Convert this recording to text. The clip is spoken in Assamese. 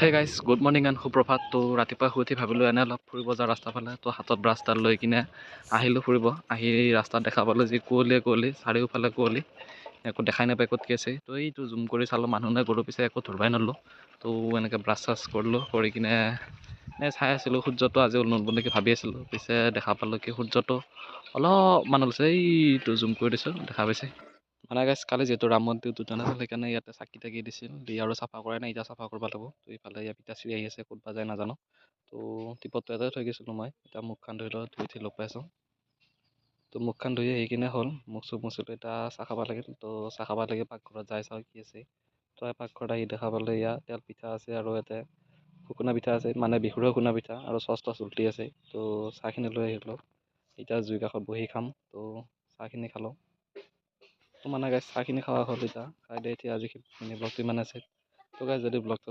Hey guys good morning and সুপ্ৰভাত। তো ৰাতিপুৱা শুই উঠি ভাবিলোঁ এনে অলপ ফুৰিব যাওঁ ৰাস্তাৰ ফালে। তো হাতত ব্ৰাছডাল লৈ কিনে আহিলোঁ ফুৰিব। আহি ৰাস্তাত দেখা পালোঁ যি কুঁৱলী চাৰিওফালে কুঁৱলী, একো দেখাই নাপায় ক'ত কি আছে। তো এইটো জুম কৰি চালোঁ মানুহ নাই গৰু, পিছে একো ধৰিবই নৰলোঁ। তো এনেকৈ ব্ৰাছ চাছ কৰিলোঁ, কৰি কিনে চাই আছিলোঁ সূৰ্যটো আজি ওলমিব নেকি ভাবি আছিলোঁ। পিছে দেখা পালোঁ কি সূৰ্যটো অলপমান ওলাইছে, এইটো জুম কৰি দিছোঁ দেখা পাইছে। মানে গাইজ কালি যিহেতু ৰাম মন্দিৰ উদ্বোধন আছিল, সেইকাৰণে ইয়াতে চাকি তাকি দিছিল, দি আৰু চাফা কৰাই নাই, এতিয়া চাফা কৰিব লাগিব। তো ইফালে ইয়াত পিতাশ্ৰী আহি আছে, ক'তবা যায় নাজানো। তো টিপতটো ইয়াতে থৈ গৈছিলোঁ মই, এতিয়া মুখখন ধুই লওঁ, ধুই উঠি লগ পাইছোঁ। তো মুখখন ধুই আহি কিনে হ'ল, মুখ চুখ মুচিলোঁ, এতিয়া চাহ খাব লাগিল। তো চাহ খাব লাগি পাকঘৰত যাই চাওঁ কি আছে। তো পাকঘৰত আহি দেখা পালোঁ ইয়াত তেল পিঠা আছে আৰু ইয়াতে শুকুনা পিঠা আছে, মানে বিহুৰে শুকুনা পিঠা আৰু চচ তচ উল্টি আছে। তো চাহখিনি লৈ আহিলোঁ, এতিয়া জুই কাষত বহি খাম। তো চাহখিনি খালোঁ। তো মানে গাইজ চাহখিনি খোৱা হ'ল, এতিয়া খাই দিয়ে এতিয়া আজিখিনি ব্লগটো ইমান আছে। তো গাইজ যদি ব্লগটো